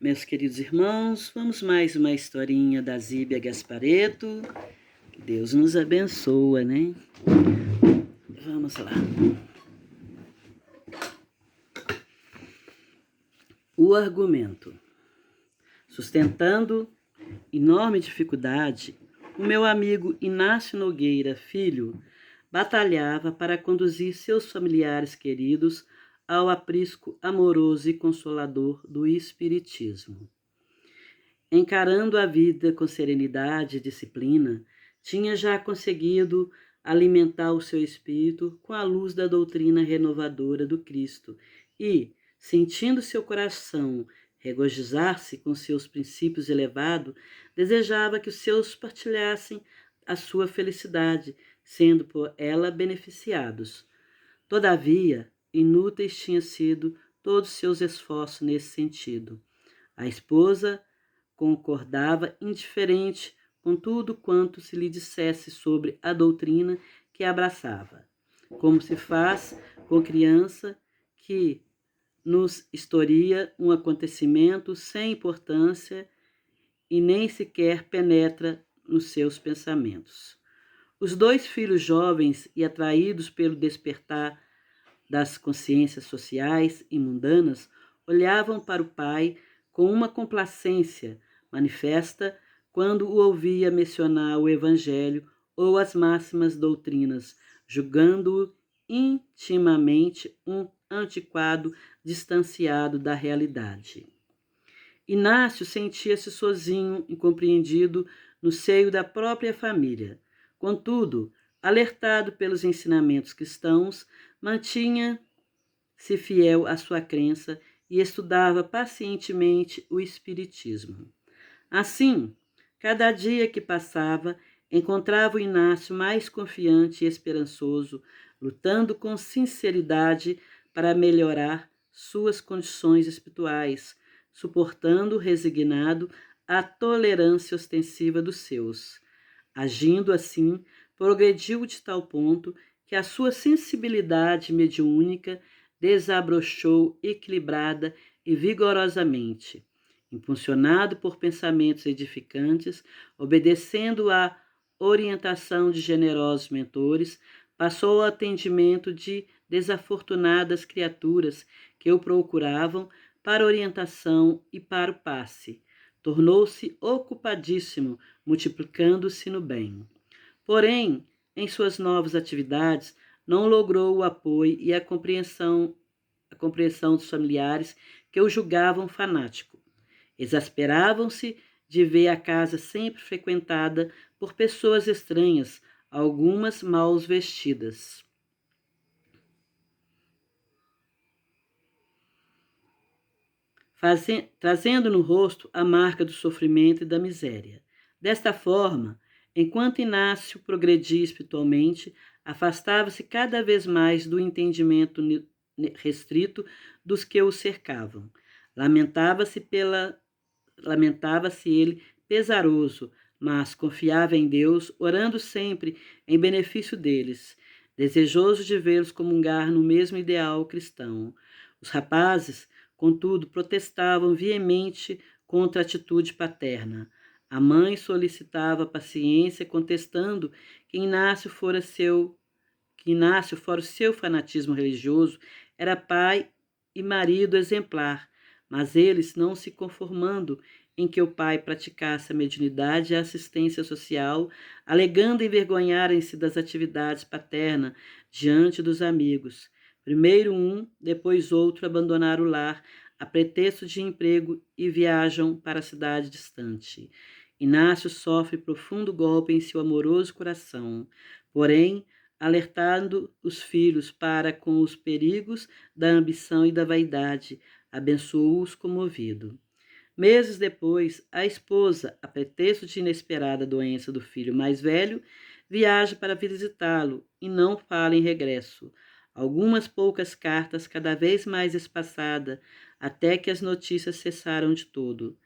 Meus queridos irmãos, vamos mais uma historinha da Zíbia Gasparetto. Que Deus nos abençoa, né? Vamos lá. O argumento. Sustentando enorme dificuldade, o meu amigo Inácio Nogueira Filho batalhava para conduzir seus familiares queridos ao aprisco amoroso e consolador do Espiritismo. Encarando a vida com serenidade e disciplina, tinha já conseguido alimentar o seu espírito com a luz da doutrina renovadora do Cristo e, sentindo seu coração regozijar-se com seus princípios elevados, desejava que os seus partilhassem a sua felicidade, sendo por ela beneficiados. Todavia, inúteis tinham sido todos seus esforços nesse sentido. A esposa concordava indiferente com tudo quanto se lhe dissesse sobre a doutrina que abraçava, como se faz com criança que nos historia um acontecimento sem importância e nem sequer penetra nos seus pensamentos. Os dois filhos jovens e atraídos pelo despertar das consciências sociais e mundanas olhavam para o pai com uma complacência manifesta quando o ouvia mencionar o Evangelho ou as máximas doutrinas, julgando-o intimamente um antiquado distanciado da realidade. Inácio sentia-se sozinho, incompreendido no seio da própria família. Contudo, alertado pelos ensinamentos cristãos, mantinha-se fiel à sua crença e estudava pacientemente o Espiritismo. Assim, cada dia que passava, encontrava o Inácio mais confiante e esperançoso, lutando com sinceridade para melhorar suas condições espirituais, suportando resignado a tolerância ostensiva dos seus. Agindo assim, progrediu de tal ponto que a sua sensibilidade mediúnica desabrochou equilibrada e vigorosamente, impulsionado por pensamentos edificantes, obedecendo à orientação de generosos mentores, passou ao atendimento de desafortunadas criaturas que o procuravam para orientação e para o passe. Tornou-se ocupadíssimo, multiplicando-se no bem. Porém, em suas novas atividades, não logrou o apoio e a compreensão dos familiares que o julgavam fanático. Exasperavam-se de ver a casa sempre frequentada por pessoas estranhas, algumas mal vestidas, trazendo no rosto a marca do sofrimento e da miséria. Desta forma, enquanto Inácio progredia espiritualmente, afastava-se cada vez mais do entendimento restrito dos que o cercavam. Lamentava-se ele pesaroso, mas confiava em Deus, orando sempre em benefício deles, desejoso de vê-los comungar no mesmo ideal cristão. Os rapazes, contudo, protestavam veemente contra a atitude paterna. A mãe solicitava paciência, contestando que Inácio fora o seu fanatismo religioso, era pai e marido exemplar, mas eles, não se conformando em que o pai praticasse a mediunidade e a assistência social, alegando envergonharem-se das atividades paternas diante dos amigos. Primeiro um, depois outro abandonaram o lar a pretexto de emprego e viajam para a cidade distante. Inácio sofre profundo golpe em seu amoroso coração, porém, alertando os filhos para com os perigos da ambição e da vaidade, abençoou-os comovido. Meses depois, a esposa, a pretexto de inesperada doença do filho mais velho, viaja para visitá-lo e não fala em regresso. Algumas poucas cartas, cada vez mais espaçadas, até que as notícias cessaram de todo.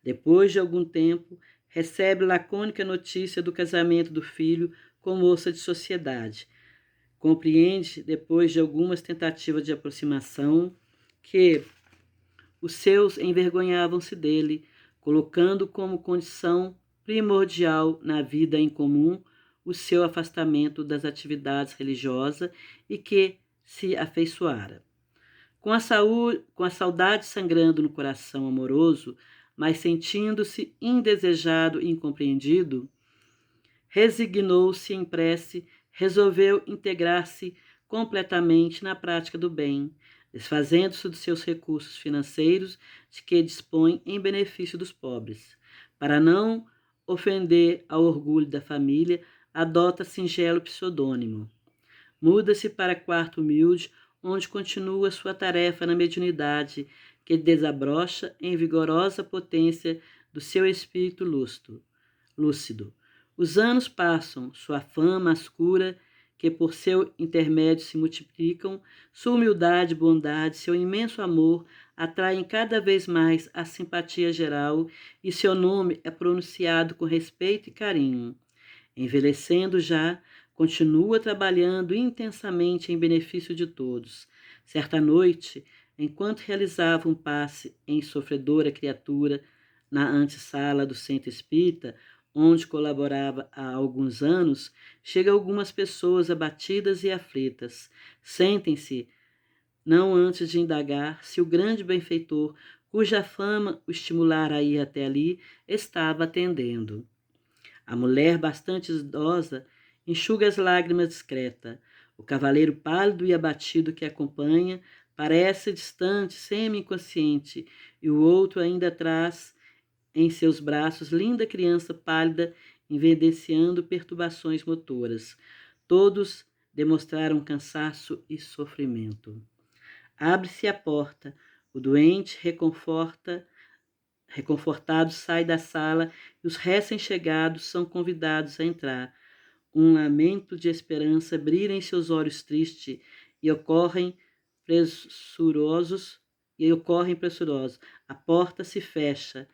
Depois de algum tempo, recebe lacônica notícia do casamento do filho com moça de sociedade. Compreende, depois de algumas tentativas de aproximação, que os seus envergonhavam-se dele, colocando como condição primordial na vida em comum o seu afastamento das atividades religiosas e que se afeiçoara. Com a saudade sangrando no coração amoroso, mas sentindo-se indesejado e incompreendido, resignou-se em prece, resolveu integrar-se completamente na prática do bem, desfazendo-se dos seus recursos financeiros de que dispõe em benefício dos pobres. Para não ofender ao orgulho da família, adota singelo pseudônimo. Muda-se para quarto humilde, onde continua sua tarefa na mediunidade, que desabrocha em vigorosa potência do seu espírito lúcido. Os anos passam, sua fama as cura, que por seu intermédio se multiplicam, sua humildade e bondade, seu imenso amor atraem cada vez mais a simpatia geral e seu nome é pronunciado com respeito e carinho. Envelhecendo já, continua trabalhando intensamente em benefício de todos. Certa noite, enquanto realizava um passe em sofredora criatura na antessala do centro espírita, onde colaborava há alguns anos, chegam algumas pessoas abatidas e aflitas. Sentem-se, não antes de indagar se o grande benfeitor, cuja fama o estimulara a ir até ali, estava atendendo. A mulher, bastante idosa, enxuga as lágrimas discreta. O cavaleiro pálido e abatido que acompanha parece distante, semi-inconsciente, e o outro ainda traz em seus braços linda criança pálida, evidenciando perturbações motoras. Todos demonstraram cansaço e sofrimento. Abre-se a porta. O doente reconfortado sai da sala e os recém-chegados são convidados a entrar. Um lamento de esperança brilha em seus olhos tristes e ocorrem pressurosos. A porta se fecha.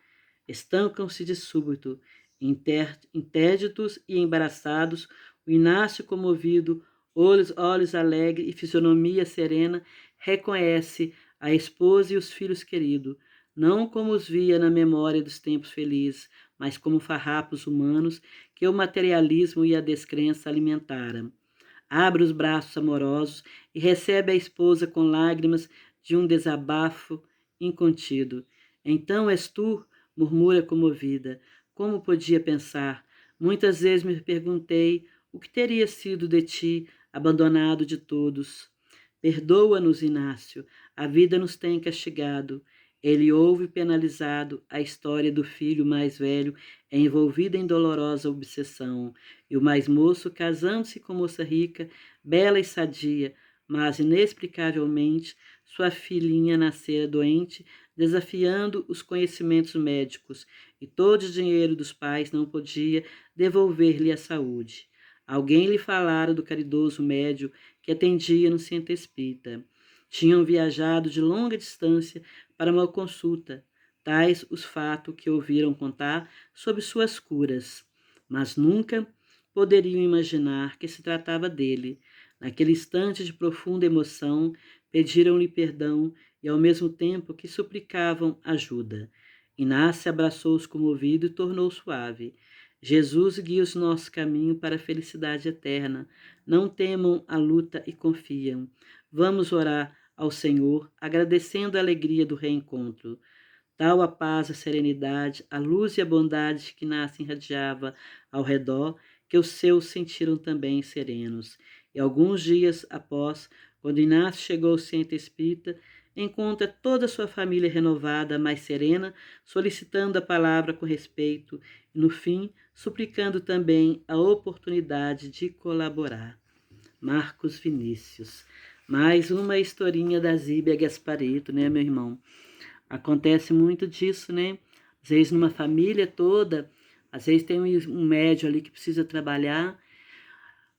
Estancam-se de súbito, interditos e embaraçados, o Inácio comovido, olhos alegres e fisionomia serena, reconhece a esposa e os filhos queridos, não como os via na memória dos tempos felizes, mas como farrapos humanos que o materialismo e a descrença alimentaram. Abre os braços amorosos e recebe a esposa com lágrimas de um desabafo incontido. Então és tu, murmura comovida. Como podia pensar? Muitas vezes me perguntei o que teria sido de ti, abandonado de todos. Perdoa-nos, Inácio, a vida nos tem castigado. Ele ouve penalizado a história do filho mais velho, é envolvido em dolorosa obsessão, e o mais moço, casando-se com moça rica, bela e sadia, mas inexplicavelmente sua filhinha nascera doente, desafiando os conhecimentos médicos, e todo o dinheiro dos pais não podia devolver-lhe a saúde. Alguém lhe falara do caridoso médio que atendia no centro espírita. Tinham viajado de longa distância para uma consulta, tais os fatos que ouviram contar sobre suas curas, mas nunca poderiam imaginar que se tratava dele. Naquele instante de profunda emoção, pediram-lhe perdão e ao mesmo tempo que suplicavam ajuda. Inácio abraçou-os comovido e tornou suave. Jesus guia os nossos caminhos para a felicidade eterna. Não temam a luta e confiam. Vamos orar ao Senhor, agradecendo a alegria do reencontro. Tal a paz, a serenidade, a luz e a bondade que nascem irradiava ao redor, que os seus sentiram também serenos. E alguns dias após, quando Inácio chegou ao centro espírita, encontra toda a sua família renovada, mais serena, solicitando a palavra com respeito e, no fim, suplicando também a oportunidade de colaborar. Marcos Vinícius. Mais uma historinha da Zíbia Gaspareto, né, meu irmão? Acontece muito disso, né? Às vezes numa família toda, às vezes tem um médium ali que precisa trabalhar.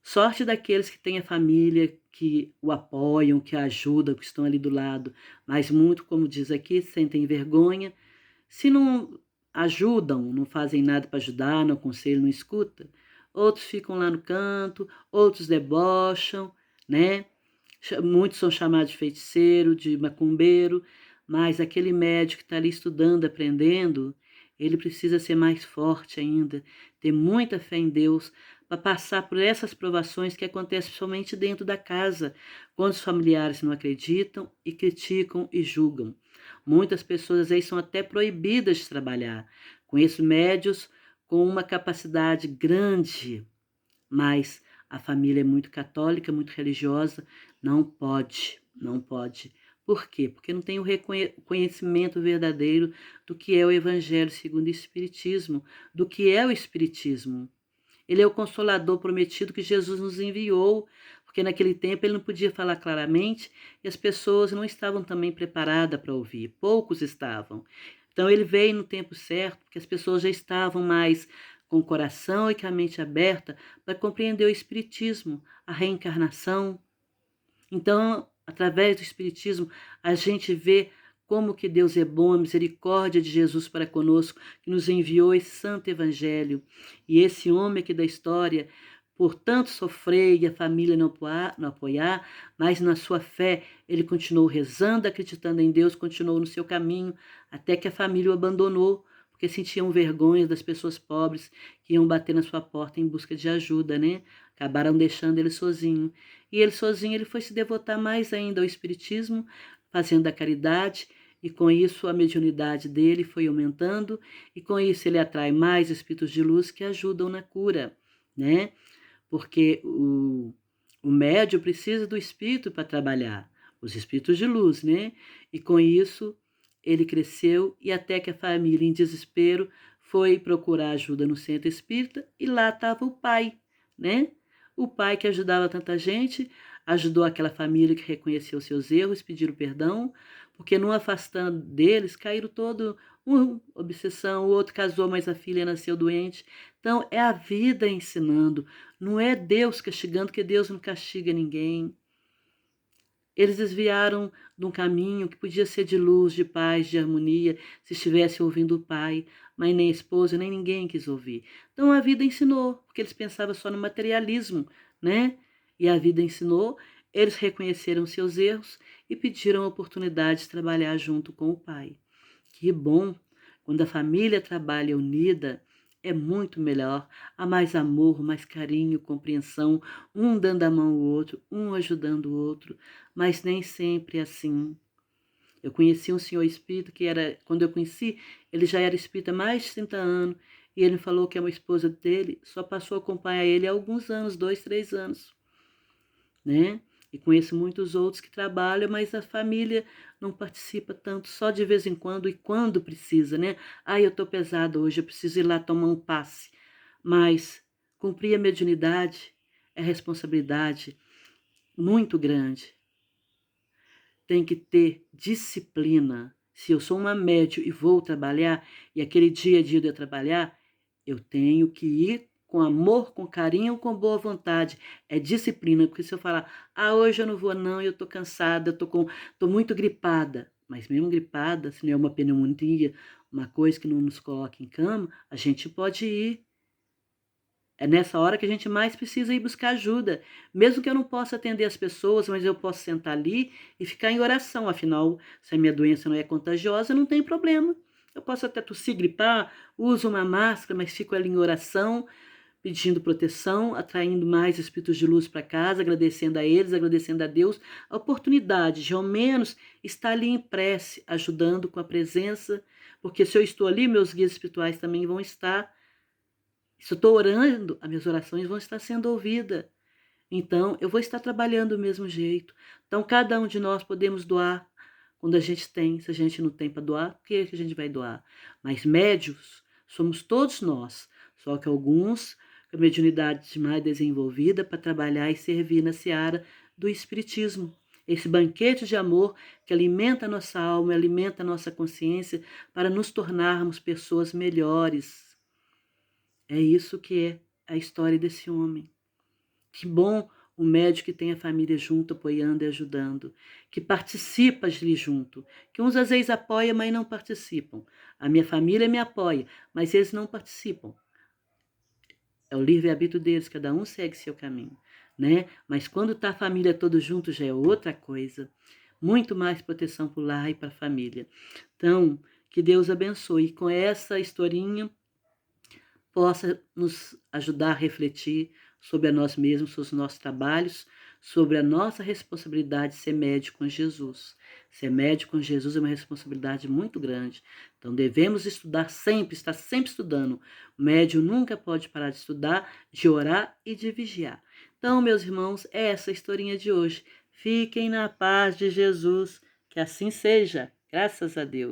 Sorte daqueles que têm a família, que o apoiam, que ajudam, que estão ali do lado. Mas muito, como diz aqui, sentem vergonha. Se não ajudam, não fazem nada para ajudar, não aconselham, não escuta, outros ficam lá no canto, outros debocham, né? Muitos são chamados de feiticeiro, de macumbeiro, mas aquele médico que está ali estudando, aprendendo, ele precisa ser mais forte ainda, ter muita fé em Deus, para passar por essas provações que acontecem somente dentro da casa, quando os familiares não acreditam e criticam e julgam. Muitas pessoas aí são até proibidas de trabalhar. Conheço médios com uma capacidade grande, mas a família é muito católica, muito religiosa, não pode, não pode. Por quê? Porque não tem o conhecimento verdadeiro do que é o Evangelho segundo o Espiritismo, do que é o Espiritismo. Ele é o Consolador prometido que Jesus nos enviou, porque naquele tempo ele não podia falar claramente e as pessoas não estavam também preparadas para ouvir, poucos estavam. Então ele veio no tempo certo, porque as pessoas já estavam mais com o coração e com a mente aberta para compreender o Espiritismo, a reencarnação. Então, através do Espiritismo, a gente vê como que Deus é bom, a misericórdia de Jesus para conosco, que nos enviou esse santo evangelho. E esse homem aqui da história, por tanto sofrer e a família não apoiar, mas na sua fé, ele continuou rezando, acreditando em Deus, continuou no seu caminho, até que a família o abandonou, porque sentiam vergonha das pessoas pobres que iam bater na sua porta em busca de ajuda, né? Acabaram deixando ele sozinho. E ele sozinho ele foi se devotar mais ainda ao espiritismo, fazendo a caridade, e com isso a mediunidade dele foi aumentando, e com isso ele atrai mais espíritos de luz que ajudam na cura, né? Porque o médium precisa do espírito para trabalhar, os espíritos de luz, né? E com isso ele cresceu e até que a família, em desespero, foi procurar ajuda no centro espírita e lá estava o pai, né? O pai que ajudava tanta gente, ajudou aquela família que reconheceu seus erros, pediram perdão, porque não afastando deles, caíram todo um obsessão, o outro casou, mas a filha nasceu doente. Então é a vida ensinando, não é Deus castigando, que Deus não castiga ninguém. Eles desviaram de um caminho que podia ser de luz, de paz, de harmonia, se estivesse ouvindo o pai, mas nem a esposa, nem ninguém quis ouvir. Então a vida ensinou, porque eles pensavam só no materialismo, né? E a vida ensinou, eles reconheceram seus erros e pediram a oportunidade de trabalhar junto com o pai. Que bom! Quando a família trabalha unida, é muito melhor. Há mais amor, mais carinho, compreensão, um dando a mão ao outro, um ajudando o outro, mas nem sempre é assim. Eu conheci um senhor espírita que era, quando eu conheci, ele já era espírita há mais de 30 anos, e ele falou que a esposa dele só passou a acompanhar ele há alguns anos, 2, 3 anos, né? E conheço muitos outros que trabalham, mas a família não participa tanto, só de vez em quando e quando precisa, né? Ah, eu estou pesada hoje, eu preciso ir lá tomar um passe. Mas cumprir a mediunidade é responsabilidade muito grande. Tem que ter disciplina. Se eu sou uma médium e vou trabalhar, e aquele dia a dia de eu trabalhar, eu tenho que ir com amor, com carinho, com boa vontade. É disciplina, porque se eu falar, ah, hoje eu não vou não, eu tô cansada, tô muito gripada. Mas mesmo gripada, se não é uma pneumonia, uma coisa que não nos coloca em cama, a gente pode ir. É nessa hora que a gente mais precisa ir buscar ajuda. Mesmo que eu não possa atender as pessoas, mas eu posso sentar ali e ficar em oração. Afinal, se a minha doença não é contagiosa, não tem problema. Eu posso até tossir, gripar, uso uma máscara, mas fico ali em oração, pedindo proteção, atraindo mais espíritos de luz para casa, agradecendo a eles, agradecendo a Deus a oportunidade de, ao menos, estar ali em prece, ajudando com a presença, porque se eu estou ali, meus guias espirituais também vão estar. Se eu estou orando, as minhas orações vão estar sendo ouvidas. Então, eu vou estar trabalhando do mesmo jeito. Então, cada um de nós podemos doar quando a gente tem. Se a gente não tem para doar, o que a gente vai doar? Mas médios somos todos nós. Só que alguns com a mediunidade mais desenvolvida para trabalhar e servir na seara do espiritismo. Esse banquete de amor que alimenta a nossa alma, alimenta a nossa consciência para nos tornarmos pessoas melhores. É isso que é a história desse homem. Que bom o médico que tem a família junto, apoiando e ajudando, que participa ali junto, que uns às vezes apoiam, mas não participam. A minha família me apoia, mas eles não participam. É o livre-arbítrio deles, cada um segue seu caminho, né? Mas quando está a família toda junto já é outra coisa. muito mais proteção para o lar e para a família. Então, que Deus abençoe. Com essa historinha, possa nos ajudar a refletir sobre a nós mesmos, sobre os nossos trabalhos, sobre a nossa responsabilidade de ser médico com Jesus. Ser médico com Jesus é uma responsabilidade muito grande. Então devemos estudar sempre, estar sempre estudando. O médium nunca pode parar de estudar, de orar e de vigiar. Então, meus irmãos, é essa a historinha de hoje. Fiquem na paz de Jesus, que assim seja. Graças a Deus.